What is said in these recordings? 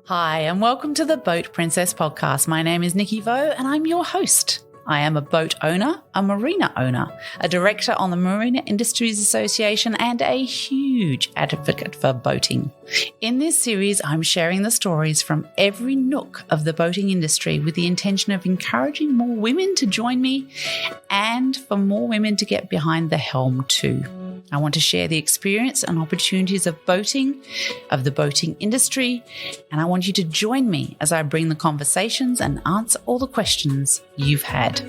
Hi, and welcome to the Boat Princess podcast. My name is Nikki Vo, and I'm your host. I am a boat owner, a marina owner, a director on the Marina Industries Association, and a huge advocate for boating. In this series, I'm sharing the stories from every nook of the boating industry with the intention of encouraging more women to join me and for more women to get behind the helm too. I want to share the experience and opportunities of boating, of the boating industry, and I want you to join me as I bring the conversations and answer all the questions you've had.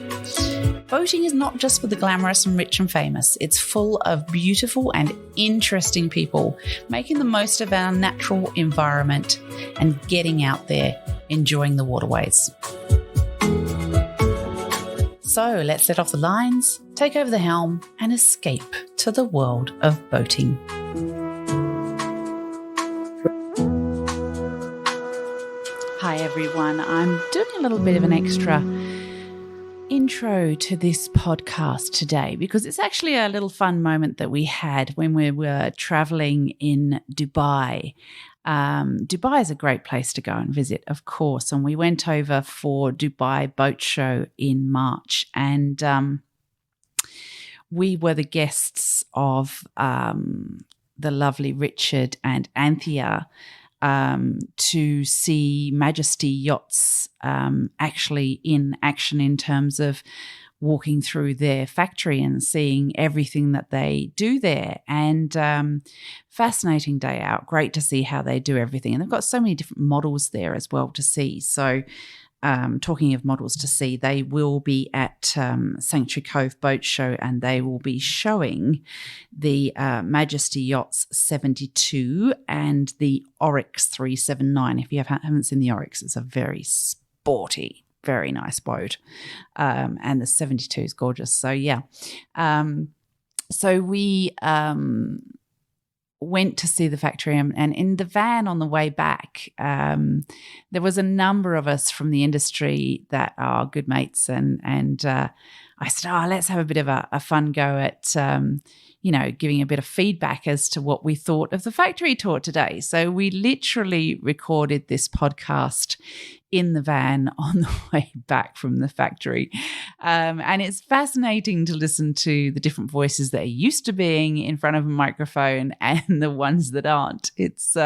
Boating is not just for the glamorous and rich and famous. It's full of beautiful and interesting people making the most of our natural environment and getting out there, enjoying the waterways. So let's let off the lines, take over the helm, and escape to the world of boating. Hi everyone, I'm doing a little bit of an extra intro to this podcast today because it's actually a little fun moment that we had when we were traveling in Dubai. Dubai is a great place to go and visit, of course, and we went over for Dubai Boat Show in March, and we were the guests of the lovely Richard and Anthea to see Majesty Yachts actually in action in terms of walking through their factory and seeing everything that they do there. And fascinating day out. Great to see how they do everything. And they've got so many different models there as well to see. So talking of models to see, they will be at Sanctuary Cove Boat Show and they will be showing the Majesty Yachts 72 and the Oryx 379. If you haven't seen the Oryx, it's a very sporty, very nice boat. And the 72 is gorgeous. So, yeah. So we went to see the factory, and in the van on the way back, there was a number of us from the industry that are good mates, and I said, let's have a bit of a fun go at giving a bit of feedback as to what we thought of the factory tour today. So we literally recorded this podcast in the van on the way back from the factory. And it's fascinating to listen to the different voices that are used to being in front of a microphone and the ones that aren't. It's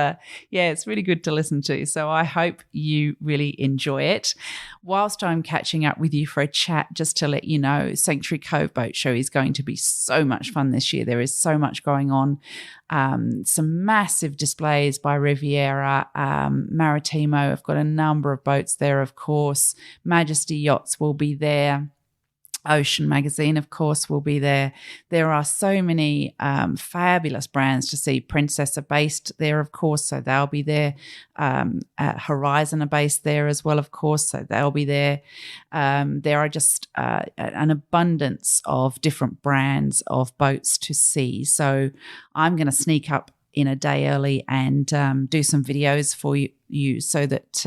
really good to listen to. So I hope you really enjoy it. Whilst I'm catching up with you for a chat, just to let you know, Sanctuary Cove Boat Show is going to be so much fun this year. There is so much going on. Some massive displays by Riviera, Maritimo. I've got a number of boats there, of course. Majesty Yachts will be there. Ocean Magazine, of course, will be there. There are so many fabulous brands to see. Princess are based there, of course, so they'll be there. Horizon are based there as well, of course, so they'll be there. There are just an abundance of different brands of boats to see. So I'm going to sneak up in a day early and do some videos for you so that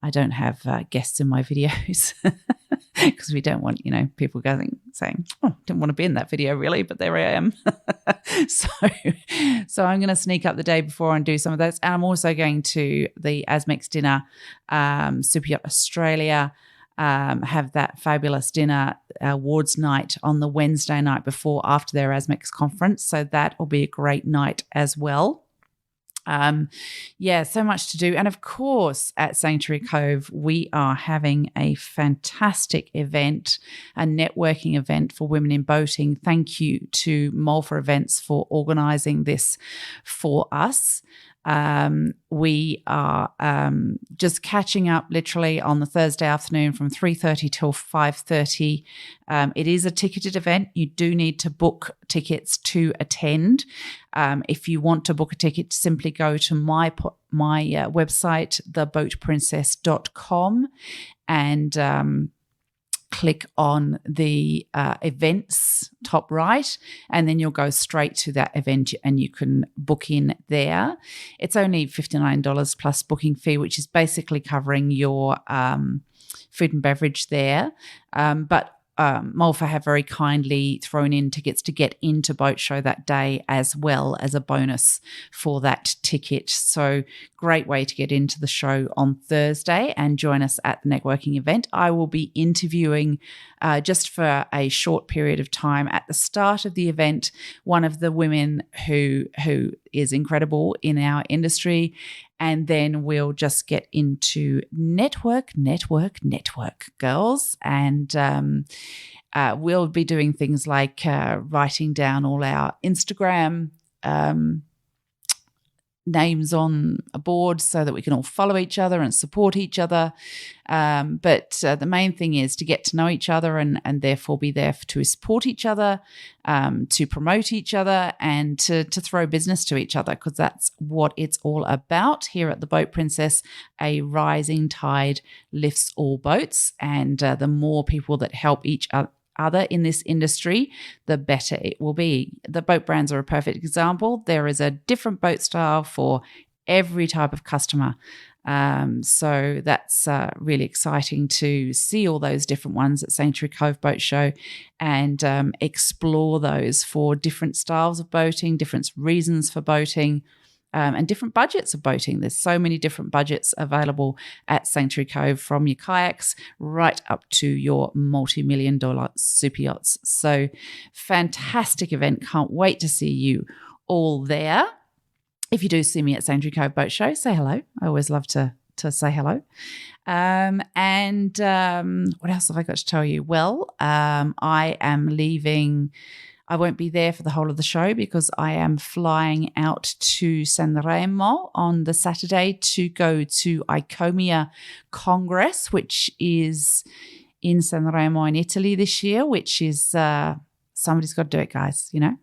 I don't have guests in my videos. Because we don't want, people saying, didn't want to be in that video really, but there I am. So I'm going to sneak up the day before and do some of those. And I'm also going to the ASMEX dinner, Super Yacht Australia, have that fabulous dinner, awards night on the Wednesday night before, after their ASMEX conference. So that will be a great night as well. So much to do. And of course, at Sanctuary Cove, we are having a fantastic event, a networking event for women in boating. Thank you to Mulpha Events for organising this for us. We are just catching up literally on the Thursday afternoon from 3:30 till 5:30. It is a ticketed event. You do need to book tickets to attend. If you want to book a ticket, simply go to my website, theboatprincess.com, and click on the events top right, and then you'll go straight to that event and you can book in there. It's only $59 plus booking fee, which is basically covering your food and beverage there. But Mulpha have very kindly thrown in tickets to get into Boat Show that day as well as a bonus for that ticket. So great way to get into the show on Thursday and join us at the networking event. I will be interviewing just for a short period of time at the start of the event one of the women who is incredible in our industry. And then we'll just get into network, girls. And we'll be doing things like writing down all our Instagram names on a board so that we can all follow each other and support each other. But the main thing is to get to know each other and therefore be there to support each other, to promote each other, and to throw business to each other, because that's what it's all about here at the Boat Princess. A rising tide lifts all boats, and the more people that help each other in this industry, the better it will be. The boat brands are a perfect example. There is a different boat style for every type of customer. So that's really exciting to see all those different ones at Sanctuary Cove Boat Show and explore those for different styles of boating, different reasons for boating, and different budgets of boating. There's so many different budgets available at Sanctuary Cove, from your kayaks right up to your multi-million-dollar super yachts. So fantastic event. Can't wait to see you all there. If you do see me at Sanctuary Cove Boat Show, say hello. I always love to say hello. What else have I got to tell you? Well, I am leaving. I won't be there for the whole of the show because I am flying out to Sanremo on the Saturday to go to ICOMIA Congress, which is in Sanremo in Italy this year, which is somebody's got to do it, guys, you know.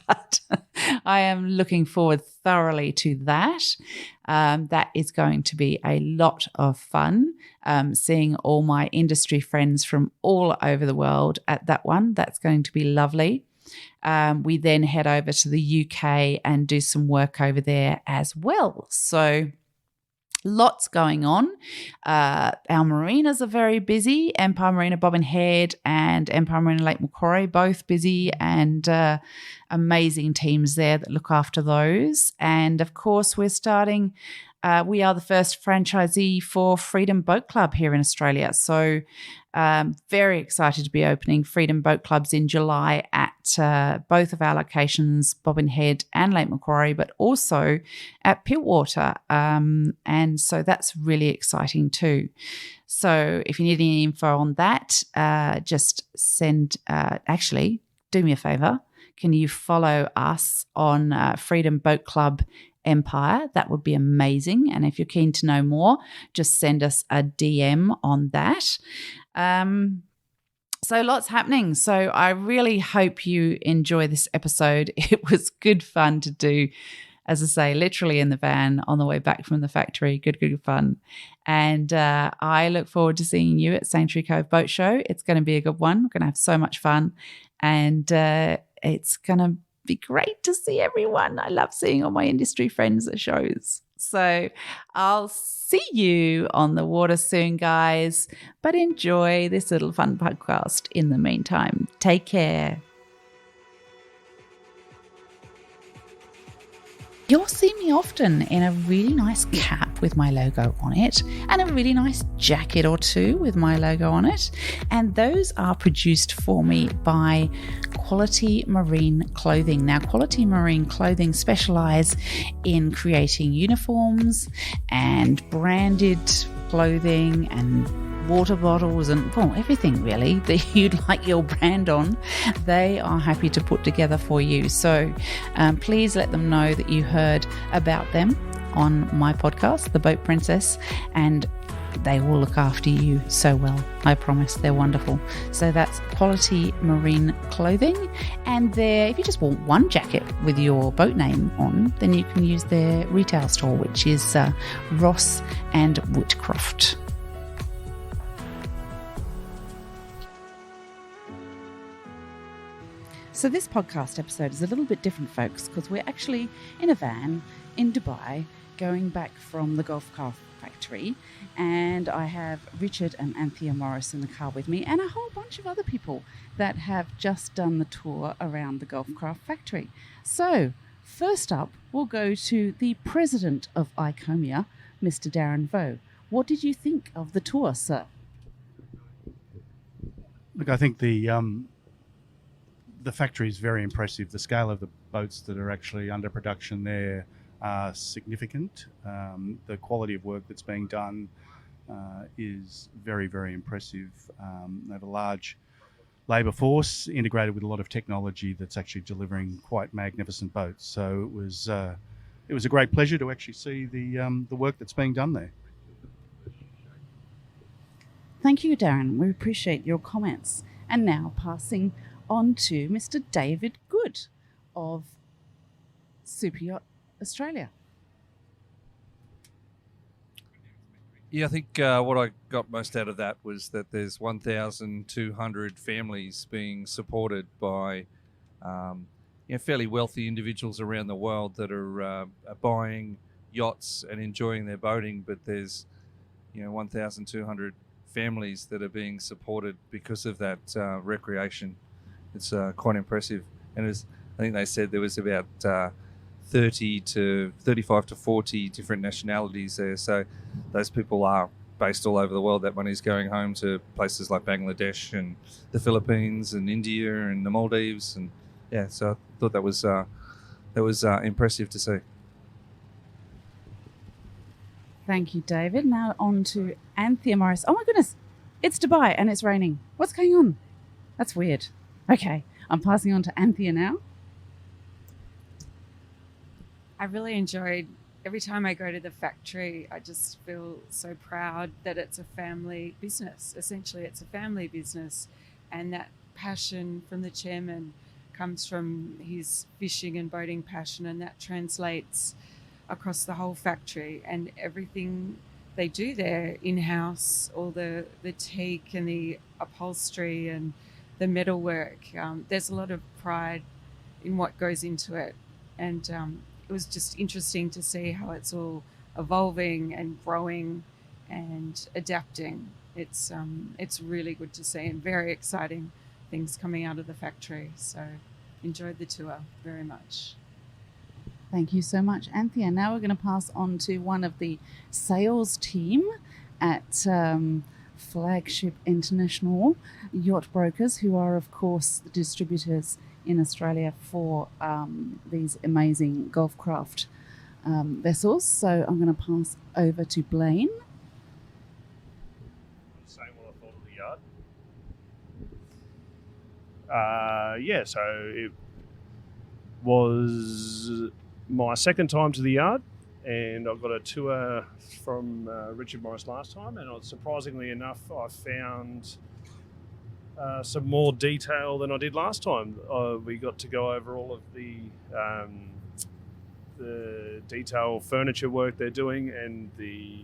But I am looking forward thoroughly to that. That is going to be a lot of fun, seeing all my industry friends from all over the world at that one. That's going to be lovely. We then head over to the UK and do some work over there as well. So lots going on. Our marinas are very busy. Empire Marina Bobbin Head and Empire Marina Lake Macquarie, both busy, and amazing teams there that look after those. And of course, we're starting. We are the first franchisee for Freedom Boat Club here in Australia. So very excited to be opening Freedom Boat Clubs in July at both of our locations, Bobbin Head and Lake Macquarie, but also at Piltwater. And so that's really exciting too. So if you need any info on that, just send, actually, do me a favor. Can you follow us on Freedom Boat Club Empire? That would be amazing. And if you're keen to know more, just send us a DM on that. So lots happening. So I really hope you enjoy this episode. It was good fun to do, as I say, literally in the van on the way back from the factory. Good fun. And I look forward to seeing you at Sanctuary Cove Boat Show. It's going to be a good one. We're going to have so much fun. And it's going to be great to see everyone. I love seeing all my industry friends at shows. So I'll see you on the water soon, guys. But enjoy this little fun podcast in the meantime. Take care. You'll see me often in a really nice cap with my logo on it and a really nice jacket or two with my logo on it. And those are produced for me by Quality Marine Clothing. Now, Quality Marine Clothing specialise in creating uniforms and branded clothing and water bottles and everything really that you'd like your brand on. They are happy to put together for you. So please let them know that you heard about them on my podcast, The Boat Princess, and they will look after you so well. I promise. They're wonderful. So that's Quality Marine Clothing. And if you just want one jacket with your boat name on, then you can use their retail store, which is Ross and Whitcroft. So this podcast episode is a little bit different, folks, because we're actually in a van in Dubai going back from the Gulf factory, and I have Richard and Anthea Morris in the car with me, and a whole bunch of other people that have just done the tour around the Golfcraft factory. So first up, we'll go to the president of Icomia, Mr. Darren Vo. What did you think of the tour, sir? Look, I think the factory is very impressive. The scale of the boats that are actually under production there are significant. The quality of work that's being done is very, very impressive. They have a large labour force integrated with a lot of technology that's actually delivering quite magnificent boats. So it was a great pleasure to actually see the work that's being done there. Thank you, Darren. We appreciate your comments. And now passing on to Mr. David Good of Super Yacht Australia. Yeah, I think what I got most out of that was that there's 1,200 families being supported by fairly wealthy individuals around the world that are buying yachts and enjoying their boating, but there's 1,200 families that are being supported because of that recreation. It's quite impressive. And I think they said there was about 35 to 40 different nationalities there. So those people are based all over the world. That money's going home to places like Bangladesh and the Philippines and India and the Maldives. And yeah, so I thought that was impressive to see. Thank you, David. Now on to Anthea Morris. Oh my goodness, it's Dubai and it's raining. What's going on? That's weird. Okay, I'm passing on to Anthea now. I really enjoyed every time I go to the factory. I just feel so proud that it's a family business. Essentially, it's a family business, and that passion from the chairman comes from his fishing and boating passion, and that translates across the whole factory, and everything they do there in-house, all the teak and the upholstery and the metalwork. There's a lot of pride in what goes into it, and it was just interesting to see how it's all evolving and growing and adapting. It's really good to see, and very exciting things coming out of the factory. So enjoyed the tour very much. Thank you so much, Anthea. Now we're going to pass on to one of the sales team at Flagship International Yacht Brokers, who are, of course, the distributors in Australia for these amazing Golfcraft vessels. So I'm going to pass over to Blaine. Saying what I thought of the yard. So it was my second time to the yard, and I got a tour from Richard Morris last time, and surprisingly enough, I found some more detail than I did last time. We got to go over all of the detail furniture work they're doing, and the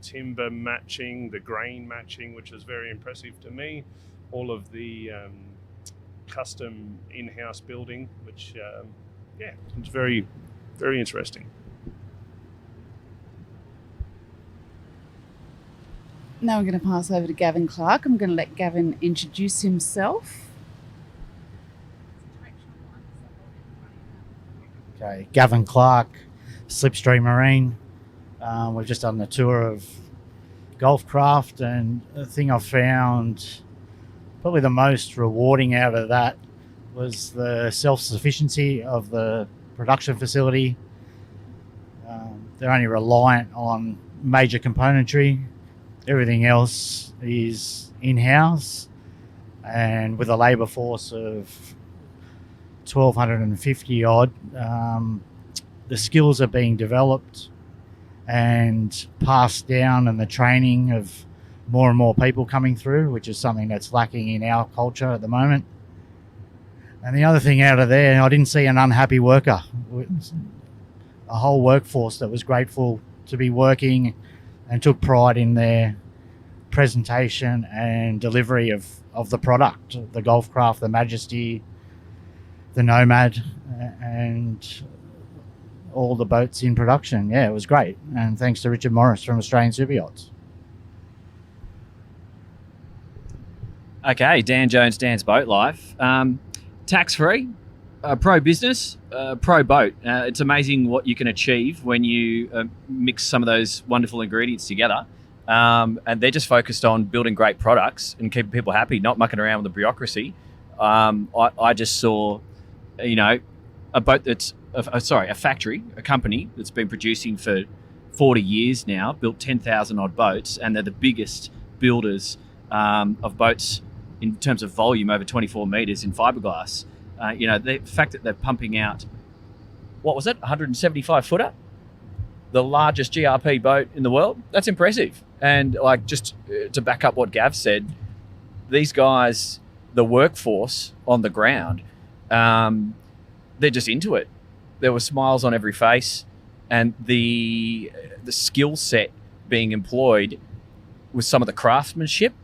timber matching, the grain matching, which was very impressive to me. All of the custom in-house building, which it's very, very interesting. Now I'm going to pass over to Gavin Clark. I'm going to let Gavin introduce himself. Okay, Gavin Clark, Slipstream Marine. We've just done the tour of Golfcraft, and the thing I found probably the most rewarding out of that was the self-sufficiency of the production facility. They're only reliant on major componentry. Everything else is in-house, and with a labour force of 1,250 odd, the skills are being developed and passed down, and the training of more and more people coming through, which is something that's lacking in our culture at the moment. And the other thing out of there, I didn't see an unhappy worker. A whole workforce that was grateful to be working and took pride in their presentation and delivery of the product, the Golfcraft, the Majesty, the Nomad, and all the boats in production. Yeah, it was great. And thanks to Richard Morris from Australian Super Yachts. Okay, Dan Jones, Dan's Boat Life. Tax-free, pro business, pro boat. It's amazing what you can achieve when you mix some of those wonderful ingredients together. And they're just focused on building great products and keeping people happy, not mucking around with the bureaucracy. I just saw, a boat that's, a factory, a company that's been producing for 40 years now, built 10,000 odd boats, and they're the biggest builders of boats in terms of volume, over 24 metres in fiberglass. The fact that they're pumping out, 175 footer, the largest GRP boat in the world, that's impressive. And just to back up what Gav said, these guys, the workforce on the ground, they're just into it. There were smiles on every face, and the skill set being employed with some of the craftsmanship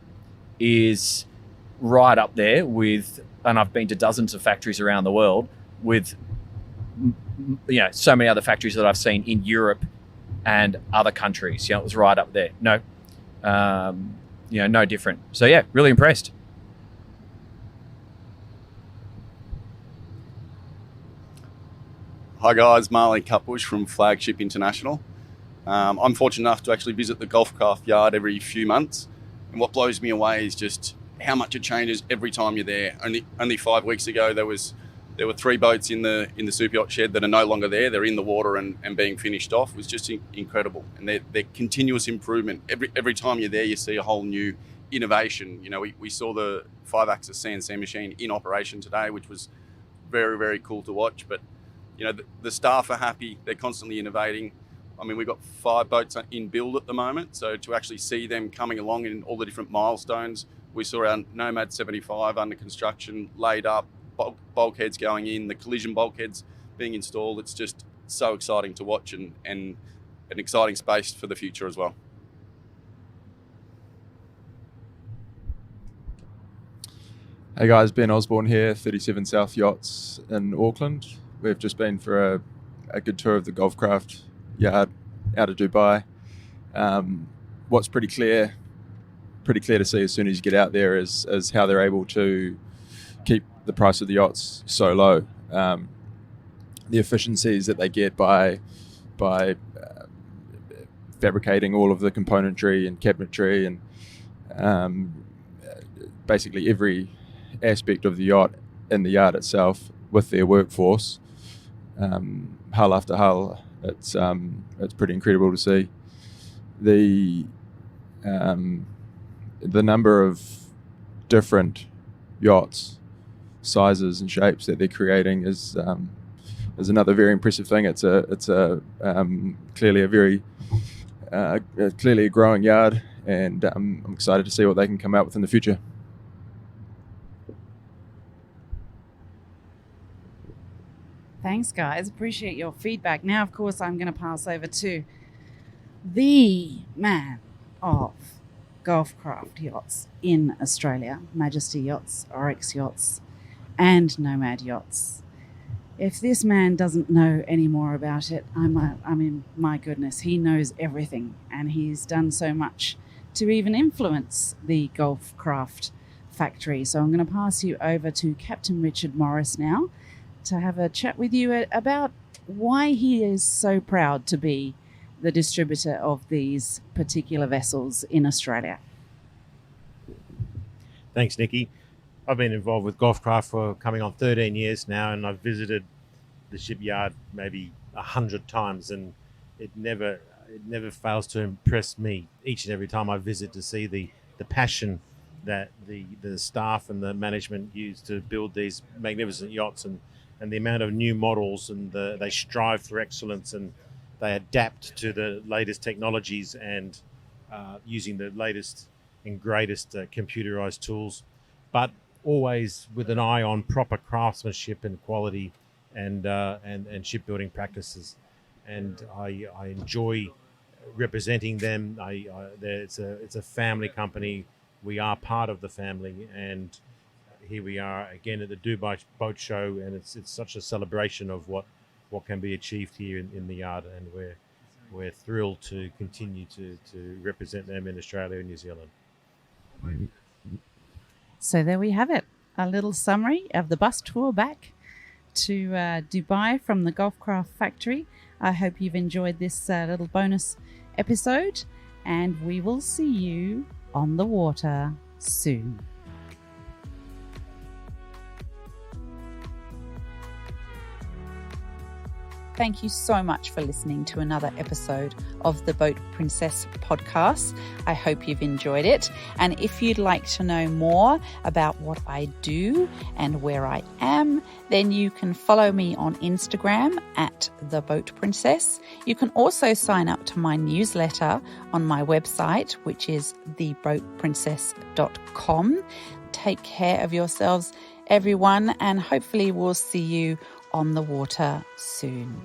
is right up there with, and I've been to dozens of factories around the world with, so many other factories that I've seen in Europe and other countries. It was right up there. No different. So yeah, really impressed. Hi guys, Marlene Cutbush from Flagship International. I'm fortunate enough to actually visit the Golfcraft yard every few months, and what blows me away is just how much it changes every time you're there. Only 5 weeks ago there were 3 boats in the super yacht shed that are no longer there. They're in the water and being finished off. It was just incredible, and they're continuous improvement. Every time you're there, you see a whole new innovation. We saw the 5-axis CNC machine in operation today, which was very, very cool to watch. But the staff are happy. They're constantly innovating. I mean, we've got 5 boats in build at the moment, so to actually see them coming along in all the different milestones. We saw our Nomad 75 under construction, laid up, bulkheads going in, the collision bulkheads being installed. It's just so exciting to watch, and an exciting space for the future as well. Hey guys, Ben Osborne here, 37 South Yachts in Auckland. We've just been for a good tour of the Golfcraft yard out of Dubai. What's pretty clear to see as soon as you get out there is how they're able to keep the price of the yachts so low. The efficiencies that they get by fabricating all of the componentry and cabinetry and basically every aspect of the yacht in the yard itself with their workforce, hull after hull. It's pretty incredible to see. The number of different yachts, sizes and shapes that they're creating is another very impressive thing. It's clearly a growing yard, and I'm excited to see what they can come out with in the future. Thanks, guys. Appreciate your feedback. Now, of course, I'm going to pass over to the man of Golfcraft Yachts in Australia, Majesty Yachts, Oryx Yachts, and Nomad Yachts. If this man doesn't know any more about it, I mean, my goodness, he knows everything, and he's done so much to even influence the Golfcraft factory. So I'm going to pass you over to Captain Richard Morris now, to have a chat with you about why he is so proud to be the distributor of these particular vessels in Australia. Thanks, Nikki. I've been involved with Golfcraft for coming on 13 years now, and I've visited the shipyard maybe 100 times, and it never fails to impress me each and every time I visit, to see the passion that the staff and the management use to build these magnificent yachts, and the amount of new models, and they strive for excellence, and they adapt to the latest technologies, and using the latest and greatest computerized tools, but always with an eye on proper craftsmanship and quality and shipbuilding practices. And I enjoy representing them. It's a family company. We are part of the family, and here we are again at the Dubai Boat Show, and it's such a celebration of what what can be achieved here in the yard, and we're thrilled to continue to represent them in Australia and New Zealand. So there we have it, a little summary of the bus tour back to Dubai from the Golfcraft factory. I hope you've enjoyed this little bonus episode, and we will see you on the water soon. Thank you so much for listening to another episode of the Boat Princess podcast. I hope you've enjoyed it. And if you'd like to know more about what I do and where I am, then you can follow me on Instagram at The Boat Princess. You can also sign up to my newsletter on my website, which is theboatprincess.com. Take care of yourselves, everyone, and hopefully we'll see you on the water soon.